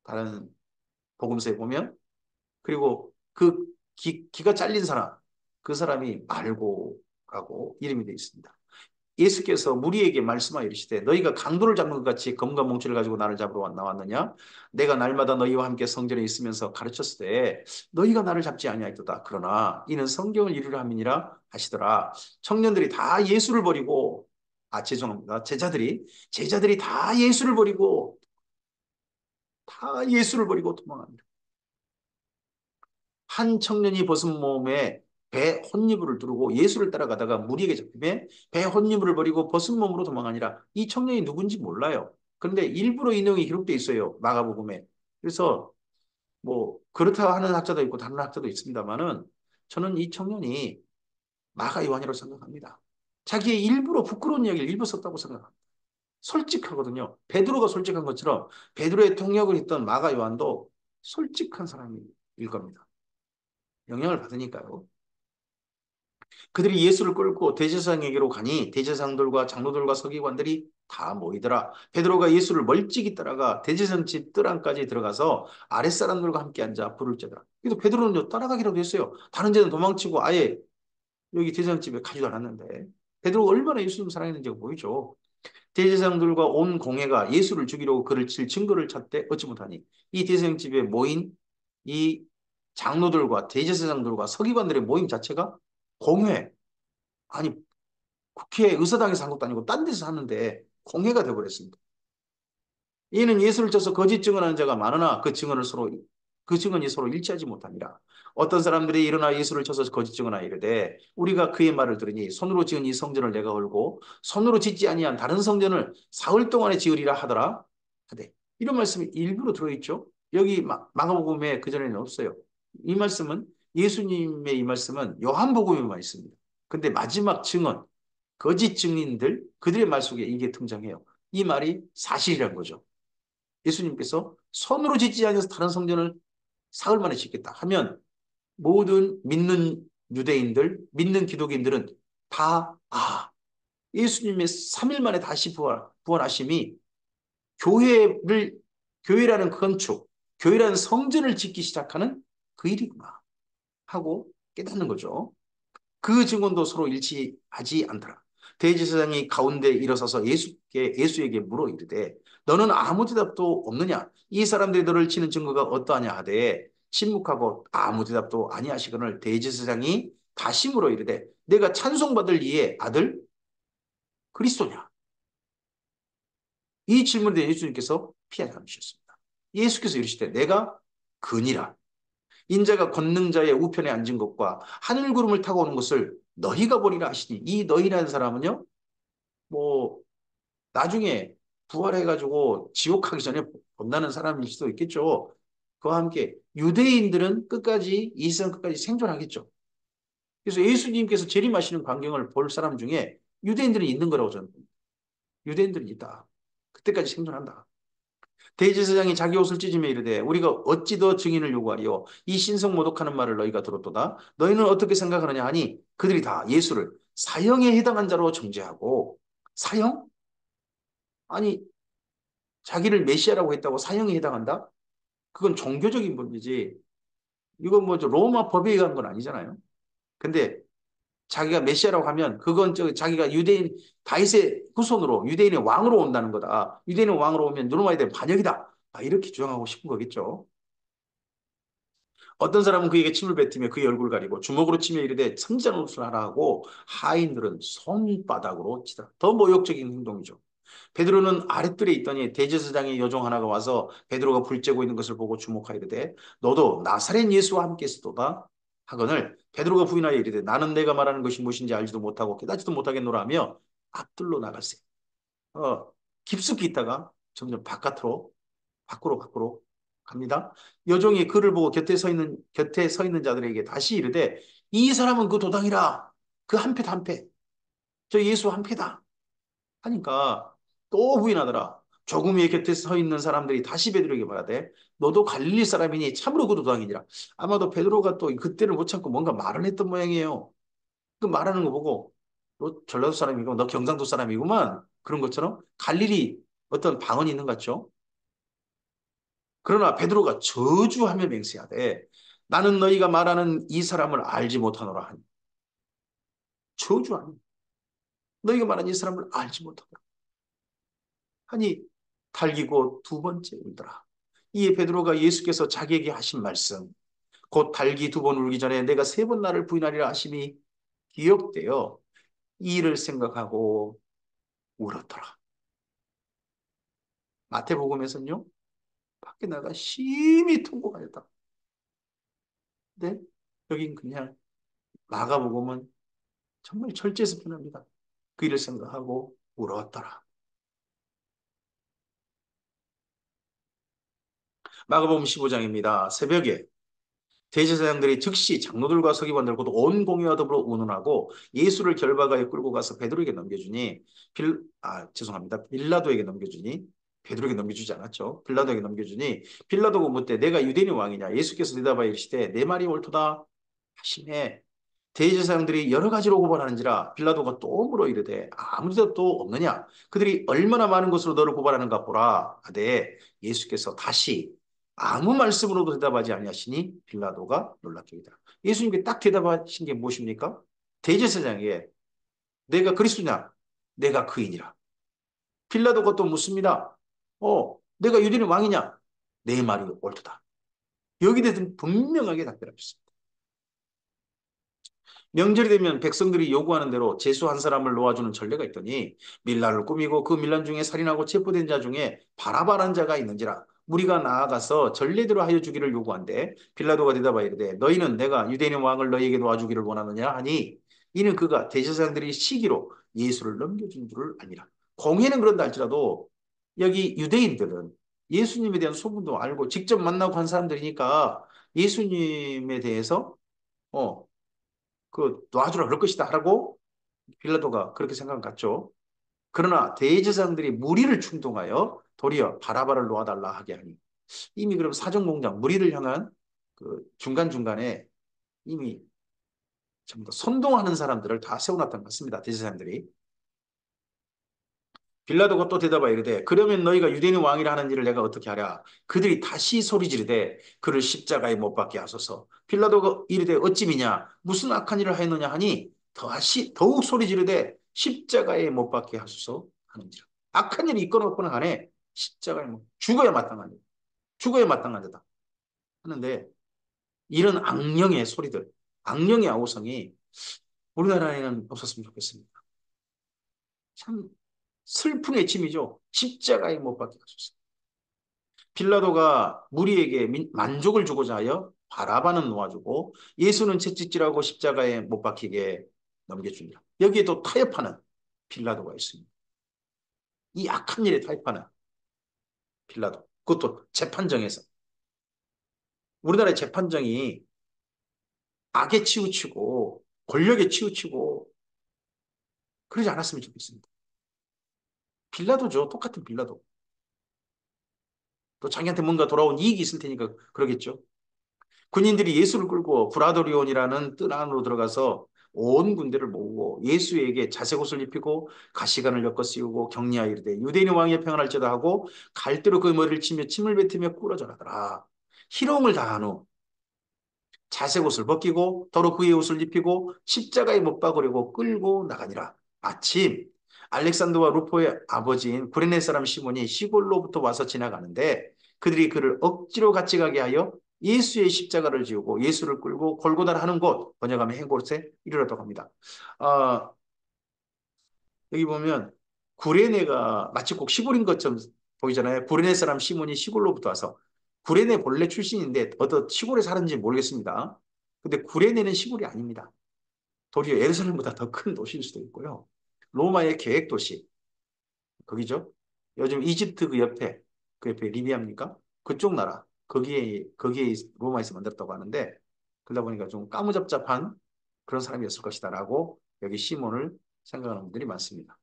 다른 복음서에 보면 그리고 그 기가 잘린 사람 그 사람이 말고라고 이름이 되어 있습니다. 예수께서 무리에게 말씀하여 이르시되 너희가 강도를 잡는 것 같이 검과 몽치를 가지고 나를 잡으러 나왔느냐? 내가 날마다 너희와 함께 성전에 있으면서 가르쳤을 때 너희가 나를 잡지 아니하였도다. 그러나 이는 성경을 이루려 함이니라 하시더라. 청년들이 다 예수를 버리고 죄송합니다. 제자들이 다 예수를 버리고 도망합니다. 한 청년이 벗은 몸에 배 혼니부를 두르고 예수를 따라가다가 무리에게 잡히매 배 혼니부를 버리고 벗은 몸으로 도망하니라. 이 청년이 누군지 몰라요. 그런데 일부러 이 내용이 기록되어 있어요. 마가복음에. 그래서 뭐 그렇다 하는 학자도 있고 다른 학자도 있습니다만은 저는 이 청년이 마가 요한이라고 생각합니다. 자기의 일부러 부끄러운 이야기를 일부 썼다고 생각합니다. 솔직하거든요. 베드로가 솔직한 것처럼 베드로의 통역을 했던 마가 요한도 솔직한 사람일 겁니다. 영향을 받으니까요. 그들이 예수를 끌고 대제사장에게로 가니 대제사장들과 장로들과 서기관들이 다 모이더라. 베드로가 예수를 멀찍이 따라가 대제사장 집 뜰 안까지 들어가서 아랫사람들과 함께 앉아 불을 쬐더라. 그래도 베드로는 따라가기라도 했어요. 다른 데는 도망치고 아예 여기 대제사장 집에 가지도 않았는데 베드로가 얼마나 예수님 사랑했는지가 보이죠. 대제사장들과 온 공회가 예수를 죽이려고 그를 칠 증거를 찾되 얻지 못하니 이 대제사장 집에 모인 이 장로들과 대제사장들과 서기관들의 모임 자체가 공회, 아니 국회 의사당에서 한 것도 아니고 딴 데서 하는데 공회가 되어버렸습니다. 이는 예수를 져서 거짓 증언하는 자가 많으나 그 증언이 서로 일치하지 못하니라. 어떤 사람들이 일어나 예수를 쳐서 거짓 증언하여 이르되 우리가 그의 말을 들으니 손으로 지은 이 성전을 내가 헐고 손으로 짓지 아니한 다른 성전을 사흘 동안에 지으리라 하더라 하되, 이런 말씀이 일부러 들어있죠. 여기 마가복음에 그전에는 없어요. 이 말씀은 예수님의 이 말씀은 요한복음에만 있습니다. 근데 마지막 증언, 거짓 증인들, 그들의 말 속에 이게 등장해요. 이 말이 사실이란 거죠. 예수님께서 손으로 짓지 아니해서 다른 성전을 사흘 만에 짓겠다 하면 모든 믿는 유대인들, 믿는 기독인들은 다, 예수님의 3일 만에 다시 부활하심이 교회를, 교회라는 건축, 교회라는 성전을 짓기 시작하는 그 일이구나 하고 깨닫는 거죠. 그 증언도 서로 일치하지 않더라. 대제사장이 가운데 일어서서 예수에게 물어 이르되 너는 아무 대답도 없느냐? 이 사람들이 너를 치는 증거가 어떠하냐 하되 침묵하고 아무 대답도 아니하시거늘 대제사장이 다시 물어 이르되 내가 찬송받을 이의 아들 그리스도냐? 이 질문에 대해 예수님께서 피하지 않으셨습니다. 예수께서 이르시되 내가 그니라. 인자가 권능자의 우편에 앉은 것과 하늘 구름을 타고 오는 것을 너희가 보리라 하시니, 이 너희라는 사람은요, 뭐 나중에 부활해가지고 지옥 가기 전에 본다는 사람일 수도 있겠죠. 그와 함께 유대인들은 끝까지 이 세상 끝까지 생존하겠죠. 그래서 예수님께서 재림하시는 광경을 볼 사람 중에 유대인들은 있는 거라고 저는 봅니다. 유대인들은 있다. 그때까지 생존한다. 대제사장이 자기 옷을 찢으며 이르되 우리가 어찌 더 증인을 요구하리요 이 신성 모독하는 말을 너희가 들었도다. 너희는 어떻게 생각하느냐 하니 그들이 다 예수를 사형에 해당한 자로 정죄하고. 사형? 아니, 자기를 메시아라고 했다고 사형에 해당한다? 그건 종교적인 문제지. 이건 뭐 로마 법에 의한 건 아니잖아요. 근데 자기가 메시아라고 하면 그건 자기가 유대인 다윗의 후손으로 유대인의 왕으로 온다는 거다. 유대인의 왕으로 오면 로마에 대한 반역이다. 이렇게 주장하고 싶은 거겠죠. 어떤 사람은 그에게 침을 뱉으며 그의 얼굴을 가리고 주먹으로 치며 이르되 선지자 노릇을 하라 하고 하인들은 손바닥으로 치더라. 더 모욕적인 행동이죠. 베드로는 아랫뜰에 있더니 대제사장의 여종 하나가 와서 베드로가 불 쬐고 있는 것을 보고 주목하여 이르되 너도 나사렛 예수와 함께 있었도다 하거늘 베드로가 부인하여 이르되 나는 내가 말하는 것이 무엇인지 알지도 못하고 깨닫지도 못하겠노라 하며 앞뜰로 나갔어요. 깊숙이 있다가 점점 밖으로 갑니다. 여종이 그를 보고 곁에 서 있는 자들에게 다시 이르되 이 사람은 그 도당이라. 그 한패다 한패. 저 예수 한패다. 하니까 또 부인하더라. 조금 위에 곁에 서 있는 사람들이 다시 베드로에게 말하되 너도 갈릴리 사람이니 참으로 그 도당이니라. 아마도 베드로가 또 그때를 못 참고 뭔가 말을 했던 모양이에요. 그 말하는 거 보고 너 전라도 사람이고 너 경상도 사람이구만. 그런 것처럼 갈릴리 어떤 방언이 있는 것 같죠? 그러나 베드로가 저주하며 맹세하되 나는 너희가 말하는 이 사람을 알지 못하노라 하니. 저주하니 너희가 말하는 이 사람을 알지 못하노라 하니 달기고 두 번째 울더라. 이에 베드로가 예수께서 자기에게 하신 말씀 곧 달기 두 번 울기 전에 내가 세 번 나를 부인하리라 하심이 기억되어 이 일을 생각하고 울었더라. 마태복음에서는요, 밖에 나가 심히 통곡하였다. 근데 여긴 그냥, 마가복음은 정말 절제해서 표현합니다. 그 일을 생각하고 울었더라. 마가복음 15장입니다. 새벽에 대제사장들이 즉시 장로들과 서기관들 곧 온 공회와 더불어 운운하고 예수를 결박하여 끌고 가서 베드로에게 넘겨주니 죄송합니다. 빌라도에게 넘겨주니 베드로에게 넘겨주지 않았죠. 빌라도에게 넘겨주니 빌라도가 묻되 내가 유대인의 왕이냐 예수께서 대답하여 이르시되 내 말이 옳도다 하시매 대제사장들이 여러 가지로 고발하는지라 빌라도가 또 물어 이르되 아무 데도 없느냐 그들이 얼마나 많은 것으로 너를 고발하는가 보라 하되 예수께서 다시 아무 말씀으로도 대답하지 아니하시니 빌라도가 놀랍습니다. 예수님께 딱 대답하신 게 무엇입니까? 대제사장에게 내가 그리스도냐? 내가 그이니라. 빌라도가 또 묻습니다. 내가 유대인 왕이냐? 내 말이 옳도다. 여기 대해서는 분명하게 답변하셨습니다. 명절이 되면 백성들이 요구하는 대로 제수 한 사람을 놓아주는 전례가 있더니 밀란을 꾸미고 그 밀란 중에 살인하고 체포된 자 중에 바라바란 자가 있는지라 무리가 나아가서 전례대로 하여 주기를 요구한대 빌라도가 대답하여 이르되 너희는 내가 유대인 왕을 너희에게 놓아주기를 원하느냐 하니 이는 그가 대제사장들이 시기로 예수를 넘겨준 줄을 아니라 공회는 그런다 할지라도 여기 유대인들은 예수님에 대한 소문도 알고 직접 만나고 한 사람들이니까 예수님에 대해서 어, 놔주라 그럴 것이다 하라고 빌라도가 그렇게 생각 같죠. 그러나 대제사장들이 무리를 충동하여 도리어 바라바를 놓아달라 하게 하니 이미 그럼 사정공장 무리를 향한 그 중간중간에 이미 전부 다 선동하는 사람들을 다 세워놨던 것 같습니다. 대제사장들이. 빌라도가 또 대답하여 이르되 그러면 너희가 유대인 왕이라 하는 일을 내가 어떻게 하랴 그들이 다시 소리 지르되 그를 십자가에 못 박게 하소서 빌라도가 이르되 어찌미냐 무슨 악한 일을 하였느냐 하니 다시 더욱 소리 지르되 십자가에 못 박게 하소서 하는지라 악한 일이 있거나 없거나 간에 십자가에 죽어야 마땅한 일 죽어야 마땅한 자다 하는데 이런 악령의 소리들 악령의 아우성이 우리나라에는 없었으면 좋겠습니다. 참 슬픈 외침이죠. 십자가에 못 박게 하소서. 빌라도가 무리에게 만족을 주고자 하여 바라바는 놓아주고 예수는 채찍질하고 십자가에 못 박히게 넘겨줍니다. 여기에 또 타협하는 빌라도가 있습니다. 이 악한 일에 타협하는 빌라도. 그것도 재판정에서. 우리나라의 재판정이 악에 치우치고 권력에 치우치고 그러지 않았으면 좋겠습니다. 빌라도죠. 똑같은 빌라도. 또 자기한테 뭔가 돌아온 이익이 있을 테니까 그러겠죠. 군인들이 예수를 끌고 브라도리온이라는 뜰 안으로 들어가서 온 군대를 모으고 예수에게 자색 옷을 입히고 가시관을 엮어 씌우고 격리하여 이르되 유대인 왕의 평안할지어다 하고 갈대로 그 머리를 치며 침을 뱉으며 꿇어져라더라. 희롱을 다한 후 자색 옷을 벗기고 더러 그의 옷을 입히고 십자가에 못 박으려고 끌고 나가니라. 마침 알렉산더와 루포의 아버지인 구레네 사람 시몬이 시골로부터 와서 지나가는데 그들이 그를 억지로 같이 가게 하여 예수의 십자가를 지우고 예수를 끌고 골고다를 하는 곳, 번역하면 행 곳에 이르렀다고 합니다. 아, 여기 보면 구레네가 마치 꼭 시골인 것처럼 보이잖아요. 구레네 사람 시몬이 시골로부터 와서 구레네 본래 출신인데 어떤 시골에 사는지 모르겠습니다. 근데 구레네는 시골이 아닙니다. 도리어 예루살렘보다 더 큰 도시일 수도 있고요. 로마의 계획 도시 거기죠. 요즘 이집트 그 옆에 리비아입니까? 그쪽 나라 거기에 로마에서 만들었다고 하는데 그러다 보니까 좀 까무잡잡한 그런 사람이었을 것이다라고 여기 시몬을 생각하는 분들이 많습니다.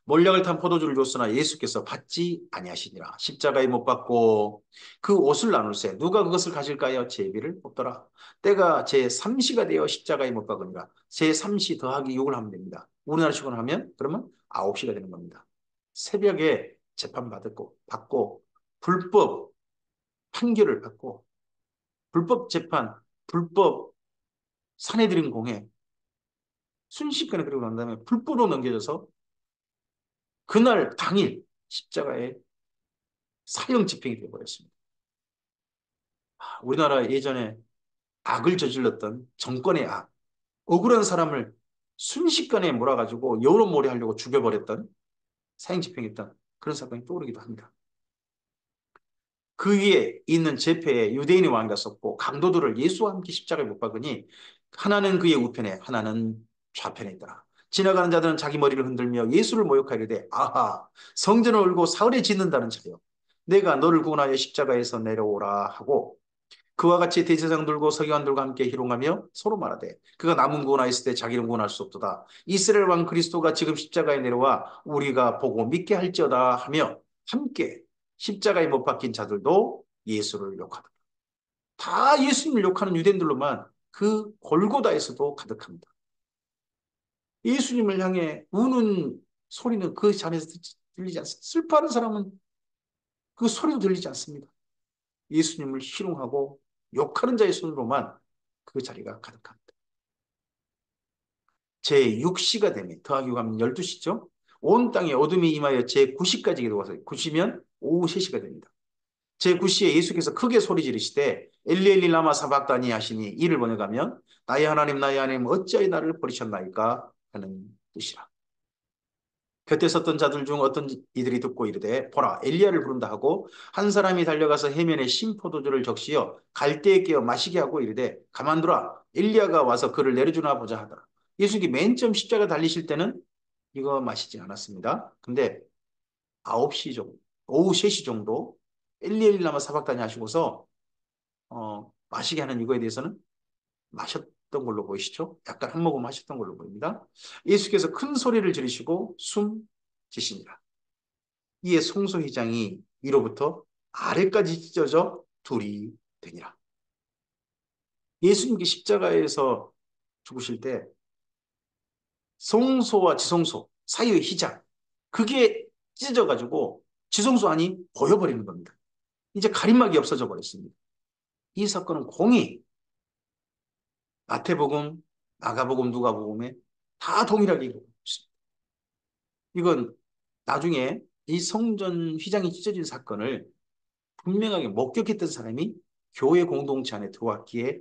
몰약을 탄 포도주를 줬으나 예수께서 받지 아니하시니라. 십자가에 못 박고 그 옷을 나눌세. 누가 그것을 가질까요? 제비를 뽑더라. 때가 제3시가 되어 십자가에 못 박으니라. 제3시 더하기 6을 하면 됩니다. 우리나라식으로 하면 그러면 9시가 되는 겁니다. 새벽에 재판 받고 불법 판결을 받고 불법 재판, 불법 사내들인 공회 순식간에 그러고 난 다음에 불법으로 넘겨져서 그날 당일 십자가에 사형 집행이 되어버렸습니다. 우리나라 예전에 악을 저질렀던 정권의 악, 억울한 사람을 순식간에 몰아가지고 여론몰이 하려고 죽여버렸던 사형 집행했던 그런 사건이 떠오르기도 합니다. 그 위에 있는 제패에 유대인의 왕이라 썼고 강도들을 예수와 함께 십자가에 못 박으니 하나는 그의 우편에 하나는 좌편에 있더라. 지나가는 자들은 자기 머리를 흔들며 예수를 모욕하려되 아하 성전을 울고 사흘에 짓는다는 자여 내가 너를 구원하여 십자가에서 내려오라 하고 그와 같이 대제사장들과 서기관들과 함께 희롱하며 서로 말하되 그가 남은 구원하였을 때 자기는 구원할 수 없도다. 이스라엘 왕 그리스도가 지금 십자가에 내려와 우리가 보고 믿게 할지어다 하며 함께 십자가에 못 박힌 자들도 예수를 욕하더라. 다 예수님을 욕하는 유대인들로만 그 골고다에서도 가득합니다. 예수님을 향해 우는 소리는 그 자리에서 들리지 않습니다. 슬퍼하는 사람은 그 소리도 들리지 않습니다. 예수님을 희롱하고 욕하는 자의 손으로만 그 자리가 가득합니다. 제6시가 되면 더하기 하면 12시죠. 온 땅에 어둠이 임하여 제9시까지 기도하세요. 9시면 오후 3시가 됩니다. 제9시에 예수께서 크게 소리 지르시되 엘리 엘리 라마 사박다니 하시니 이를 번역하면 나의 하나님 어찌하여 나를 버리셨나이까 하는 뜻이라. 곁에 섰던 자들 중 어떤 이들이 듣고 이르되 보라 엘리야를 부른다 하고 한 사람이 달려가서 해면에 신포도주를 적시어 갈대에 끼어 마시게 하고 이르되 가만두라 엘리야가 와서 그를 내려주나 보자 하더라. 예수님이 맨 처음 십자가 달리실 때는 이거 마시지 않았습니다. 근데 9시 정도 오후 3시 정도 엘리 엘리 라마 사박다니 하시고서 마시게 하는 이거에 대해서는 마셨던 걸로 보이시죠? 약간 한 모금 하셨던 걸로 보입니다. 예수께서 큰 소리를 지르시고 숨지시니라. 이에 송소회장이 위로부터 아래까지 찢어져 둘이 되니라. 예수님께 십자가에서 죽으실 때 송소와 지송소 사이의 희장 그게 찢어져가지고 지송소 안이 보여버리는 겁니다. 이제 가림막이 없어져 버렸습니다. 이 사건은 공히 마태복음, 마가복음, 누가복음에 다 동일하게 있습니다. 이건 나중에 이 성전 휘장이 찢어진 사건을 분명하게 목격했던 사람이 교회 공동체 안에 들어왔기에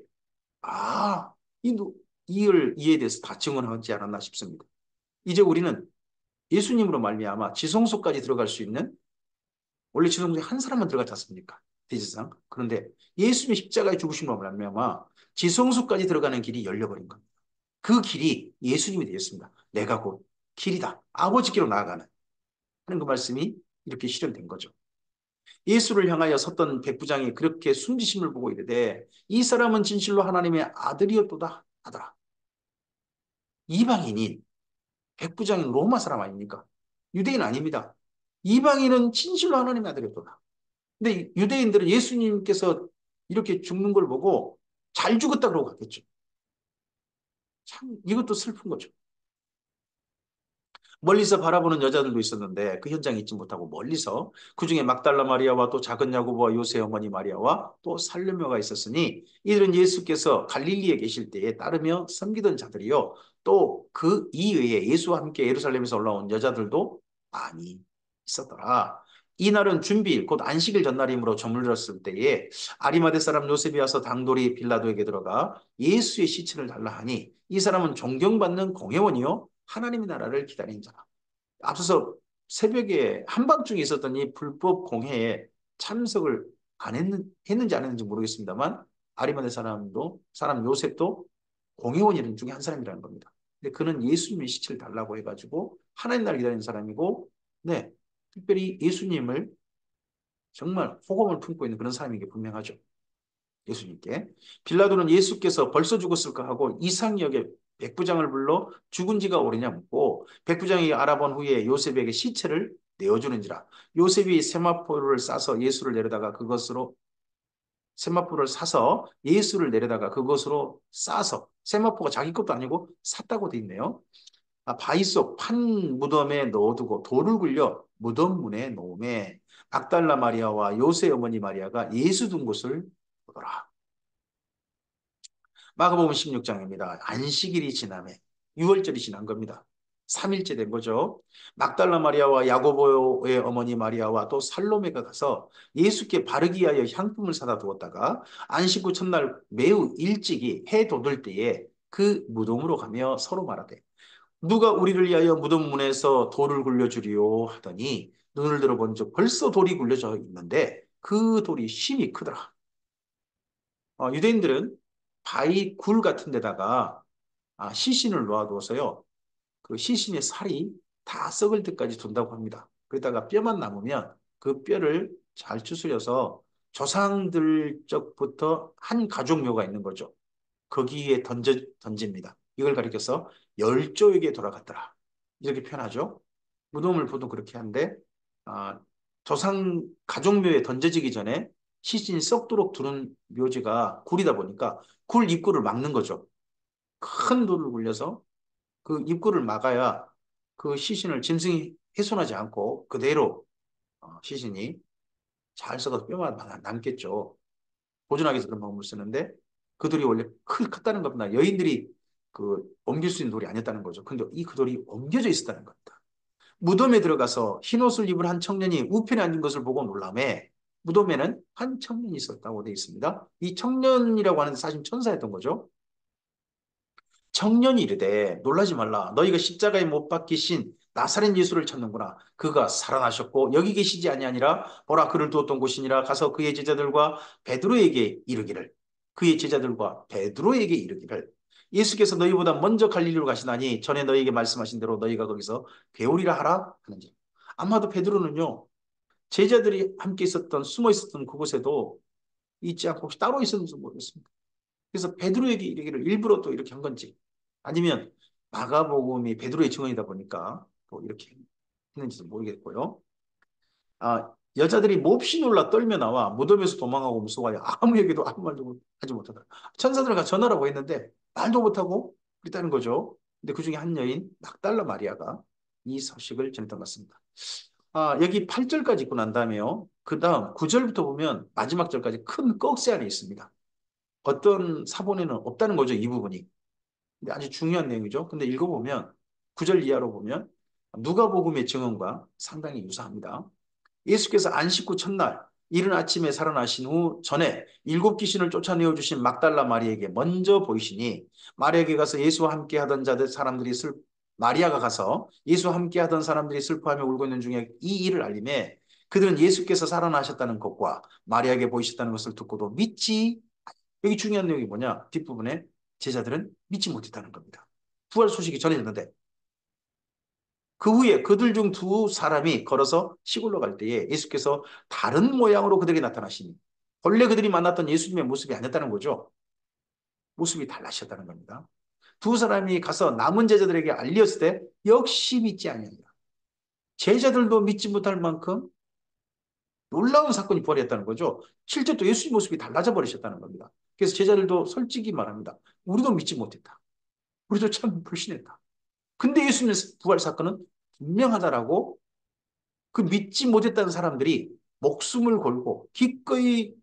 아, 이, 이에 대해서 다 증언하지 않았나 싶습니다. 이제 우리는 예수님으로 말미암아 지성소까지 들어갈 수 있는 원래 지성소에 한 사람만 들어가지 않습니까? 대지상. 그런데 예수님의 십자가에 죽으심으로 말미암아 지성소까지 들어가는 길이 열려버린 겁니다. 그 길이 예수님이 되었습니다. 내가 곧 길이다. 아버지께로 나아가는 하는 그 말씀이 이렇게 실현된 거죠. 예수를 향하여 섰던 백부장이 그렇게 숨지심을 보고 이르되 이 사람은 진실로 하나님의 아들이었도다 하더라. 이방인인 백부장인 로마 사람 아닙니까? 유대인 아닙니다. 이방인은 진실로 하나님의 아들이었도다. 근데 유대인들은 예수님께서 이렇게 죽는 걸 보고 잘 죽었다 그러고 갔겠죠. 참 이것도 슬픈 거죠. 멀리서 바라보는 여자들도 있었는데 그 현장에 있지 못하고 멀리서 그중에 막달라 마리아와 또 작은 야고보와 요새 어머니 마리아와 또 살려며가 있었으니 이들은 예수께서 갈릴리에 계실 때에 따르며 섬기던 자들이요 또 그 이외에 예수와 함께 예루살렘에서 올라온 여자들도 많이 있었더라. 이날은 준비일 곧 안식일 전날이므로 저물렀을 때에 아리마대 사람 요셉이 와서 당돌이 빌라도에게 들어가 예수의 시체를 달라 하니 이 사람은 존경받는 공회원이요 하나님의 나라를 기다린 자라. 앞서서 새벽에 한밤중에 있었던 이 불법 공회에 참석을 했는지 안 했는지 모르겠습니다만 아리마대 사람 요셉도 공회원 중에 한 사람이라는 겁니다. 근데 그는 예수님의 시체를 달라고 해가지고 하나님 나라를 기다리는 사람이고, 네, 특별히 예수님을 정말 호감을 품고 있는 그런 사람인 게 분명하죠. 예수님께. 빌라도는 예수께서 벌써 죽었을까 하고 이상히 여겨 백부장을 불러 죽은 지가 오래냐 묻고 백부장이 알아본 후에 요셉에게 시체를 내어주는지라. 요셉이 세마포를 싸서 예수를 내려다가 그것으로 세마포를 사서 예수를 내려다가 그것으로 싸서 세마포가 자기 것도 아니고 샀다고 돼 있네요. 바위 속 판 무덤에 넣어두고 돌을 굴려 무덤 문에 놓음에 막달라 마리아와 요새 어머니 마리아가 예수 둔 곳을 보더라. 마가복음 16장입니다. 안식일이 지남에 6월절이 지난 겁니다. 3일째 된 거죠. 막달라 마리아와 야고보의 어머니 마리아와 또 살로메가 가서 예수께 바르기 위하여 향품을 사다 두었다가 안식 후 첫날 매우 일찍이 해 돋을 때에 그 무덤으로 가며 서로 말하되 누가 우리를 위하여 무덤 문에서 돌을 굴려주리요 하더니 눈을 들어본즉 벌써 돌이 굴려져 있는데 그 돌이 심히 크더라. 유대인들은 바위 굴 같은 데다가 시신을 놓아두어서요. 그 시신의 살이 다 썩을 때까지 둔다고 합니다. 그러다가 뼈만 남으면 그 뼈를 잘 추스려서 조상들 적부터 한 가족묘가 있는 거죠. 거기에 던집니다. 이걸 가리켜서 열조에게 돌아갔더라. 이렇게 표현하죠. 무덤을 보통 그렇게 하는데, 조상 가족묘에 던져지기 전에 시신이 썩도록 두른 묘지가 굴이다 보니까 굴 입구를 막는 거죠. 큰 돌을 굴려서 그 입구를 막아야 그 시신을 짐승이 훼손하지 않고 그대로 시신이 잘 썩어서 뼈만 남겠죠. 보존하기 위해서 그런 방법을 쓰는데 그 돌이 원래 컸다는 겁니다. 여인들이 그 옮길 수 있는 돌이 아니었다는 거죠. 근데 이 그 돌이 옮겨져 있었다는 겁니다. 무덤에 들어가서 흰옷을 입은 한 청년이 우편에 앉은 것을 보고 놀라매 무덤에는 한 청년이 있었다고 되어 있습니다. 이 청년이라고 하는 사실 천사였던 거죠. 청년이 이르되 놀라지 말라. 너희가 십자가에 못 박히신 나사렛 예수를 찾는구나. 그가 살아나셨고 여기 계시지 아니하니라. 보라 그를 두었던 곳이니라. 가서 그의 제자들과 베드로에게 이르기를. 그의 제자들과 베드로에게 이르기를. 예수께서 너희보다 먼저 갈릴리로 가시나니 전에 너희에게 말씀하신 대로 너희가 거기서 배우리라 하라 하는지. 아마도 베드로는요. 제자들이 함께 있었던 숨어 있었던 그곳에도 있지 않고 혹시 따로 있었는지 모르겠습니다. 그래서 베드로에게 이르기를 일부러 또 이렇게 한 건지 아니면 마가복음이 베드로의 증언이다 보니까 또 이렇게 했는지도 모르겠고요. 여자들이 몹시 놀라 떨며 나와 무덤에서 도망하고 무서워하여 아무에게도 아무 말도 하지 못하더라. 천사들과 전하라고 했는데 말도 못하고 그랬다는 거죠. 근데 그 중에 한 여인 막달라 마리아가 이 소식을 전했던 것 같습니다. 여기 8절까지 있고 난 다음에요. 그 다음 9절부터 보면 마지막 절까지 큰 꺽쇠 안에 있습니다. 어떤 사본에는 없다는 거죠, 이 부분이. 근데 아주 중요한 내용이죠. 근데 읽어보면 9절 이하로 보면 누가복음의 증언과 상당히 유사합니다. 예수께서 안식 후 첫날 이른 아침에 살아나신 후 전에 일곱 귀신을 쫓아내어 주신 막달라 마리에게 먼저 보이시니 마리아에게 가서 예수와 함께 하던 자들 사람들이 마리아가 가서 예수와 함께 하던 사람들이 슬퍼하며 울고 있는 중에 이 일을 알림해 그들은 예수께서 살아나셨다는 것과 마리아에게 보이셨다는 것을 듣고도 믿지. 여기 중요한 내용이 뭐냐? 뒷부분에 제자들은 믿지 못했다는 겁니다. 부활 소식이 전해졌는데 그 후에 그들 중 두 사람이 걸어서 시골로 갈 때에 예수께서 다른 모양으로 그들에게 나타나시니 원래 그들이 만났던 예수님의 모습이 아니었다는 거죠. 모습이 달라졌다는 겁니다. 두 사람이 가서 남은 제자들에게 알렸을 때 역시 믿지 아니하니라. 제자들도 믿지 못할 만큼 놀라운 사건이 벌어졌다는 거죠. 실제 또 예수님 모습이 달라져 버리셨다는 겁니다. 그래서 제자들도 솔직히 말합니다. 우리도 믿지 못했다. 우리도 참 불신했다. 근데 예수님의 부활 사건은 분명하다라고 그 믿지 못했다는 사람들이 목숨을 걸고 기꺼이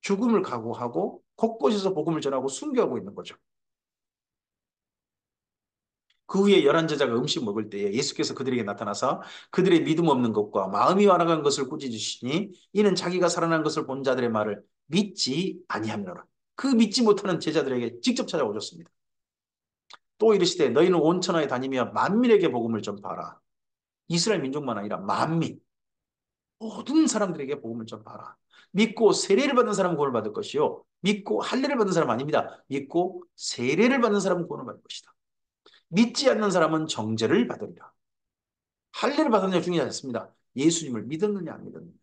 죽음을 각오하고 곳곳에서 복음을 전하고 순교하고 있는 거죠. 그 후에 열한 제자가 음식 먹을 때에 예수께서 그들에게 나타나서 그들의 믿음 없는 것과 마음이 완악한 것을 꾸짖으시니 이는 자기가 살아난 것을 본 자들의 말을 믿지 아니함이로라. 그 믿지 못하는 제자들에게 직접 찾아오셨습니다. 또 이르시되 너희는 온 천하에 다니며 만민에게 복음을 전파하라. 이스라엘 민족만 아니라 만민 모든 사람들에게 복음을 전파하라. 믿고 세례를 받는 사람은 구원을 받을 것이요. 믿고 할례를 받는 사람은 아닙니다. 믿고 세례를 받는 사람은 구원을 받을 것이다. 믿지 않는 사람은 정죄를 받으리라. 할례를 받았느냐 중요하지 않습니다. 예수님을 믿었느냐 안 믿었느냐.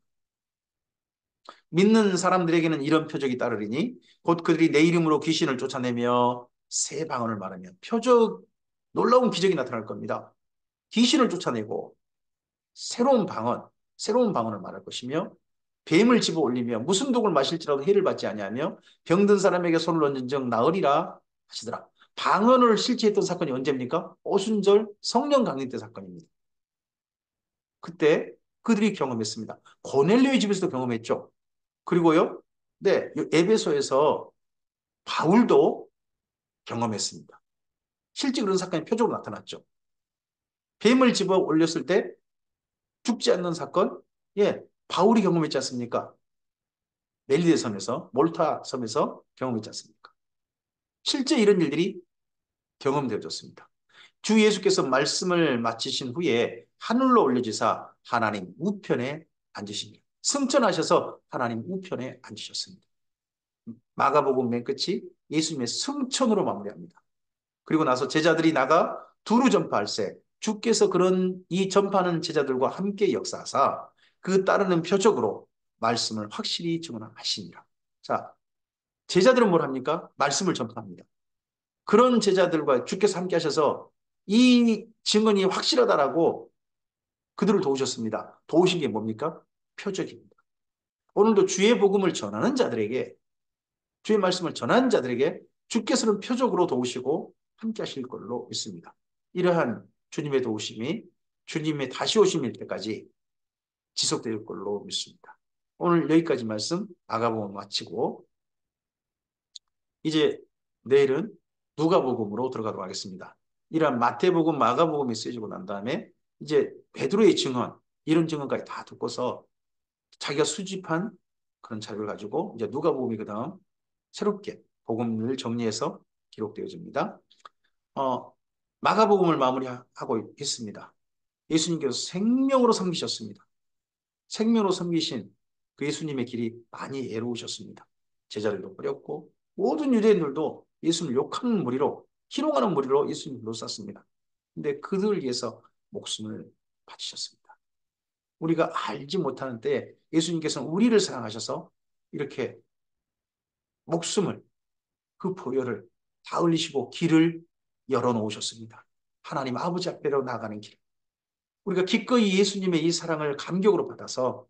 믿는 사람들에게는 이런 표적이 따르리니 곧 그들이 내 이름으로 귀신을 쫓아내며 새 방언을 말하며 표적 놀라운 기적이 나타날 겁니다. 귀신을 쫓아내고 새로운 방언을 말할 것이며 뱀을 집어 올리며 무슨 독을 마실지라도 해를 받지 아니하며 병든 사람에게 손을 얹은 즉 나으리라 하시더라. 방언을 실제 했던 사건이 언제입니까? 오순절 성령 강림 때 사건입니다. 그때 그들이 경험했습니다. 고넬료의 집에서도 경험했죠. 그리고요, 네, 에베소에서 바울도 경험했습니다. 실제 그런 사건이 표적으로 나타났죠. 뱀을 집어 올렸을 때 죽지 않는 사건, 예, 바울이 경험했지 않습니까? 멜리데 섬에서, 몰타 섬에서 경험했지 않습니까? 실제 이런 일들이 경험되어졌습니다. 주 예수께서 말씀을 마치신 후에 하늘로 올려지사 하나님 우편에 앉으십니다. 승천하셔서 하나님 우편에 앉으셨습니다. 마가복음 맨 끝이 예수님의 승천으로 마무리합니다. 그리고 나서 제자들이 나가 두루 전파할세 주께서 그런 이 전파하는 제자들과 함께 역사하사 그 따르는 표적으로 말씀을 확실히 증언하시니라. 자, 제자들은 뭘 합니까? 말씀을 전파합니다. 그런 제자들과 주께서 함께 하셔서 이 증언이 확실하다라고 그들을 도우셨습니다. 도우신 게 뭡니까? 표적입니다. 오늘도 주의 복음을 전하는 자들에게, 주의 말씀을 전하는 자들에게 주께서는 표적으로 도우시고 함께 하실 걸로 믿습니다. 이러한 주님의 도우심이 주님의 다시 오심일 때까지 지속될 걸로 믿습니다. 오늘 여기까지 말씀 마가복음 마치고 이제 내일은 누가복음으로 들어가도록 하겠습니다. 이러한 마태복음, 마가복음이 쓰여지고 난 다음에 이제 베드로의 증언, 이런 증언까지 다 듣고서 자기가 수집한 그런 자료를 가지고 이제 누가복음이 그다음 새롭게 복음을 정리해서 기록되어집니다. 어, 마가복음을 마무리하고 있습니다. 예수님께서 생명으로 섬기셨습니다. 생명으로 섬기신 그 예수님의 길이 많이 애로우셨습니다. 제자들도 버렸고 모든 유대인들도 예수님을 욕하는 무리로, 희롱하는 무리로 예수님을 둘러쌌습니다. 근데 그들을 위해서 목숨을 바치셨습니다. 우리가 알지 못하는 때에 예수님께서는 우리를 사랑하셔서 이렇게 목숨을, 그 보혈을 다 흘리시고 길을 열어놓으셨습니다. 하나님 아버지 앞에로 나가는 길. 우리가 기꺼이 예수님의 이 사랑을 감격으로 받아서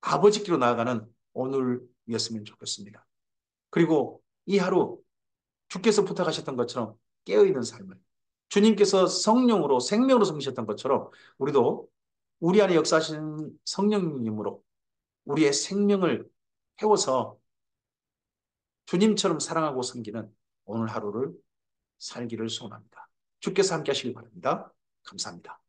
아버지께로 나아가는 오늘이었으면 좋겠습니다. 그리고 이 하루 주께서 부탁하셨던 것처럼 깨어있는 삶을, 주님께서 성령으로 생명으로 섬기셨던 것처럼 우리도 우리 안에 역사하시는 성령님으로 우리의 생명을 태워서 주님처럼 사랑하고 섬기는 오늘 하루를 살기를 소원합니다. 주께서 함께 하시길 바랍니다. 감사합니다.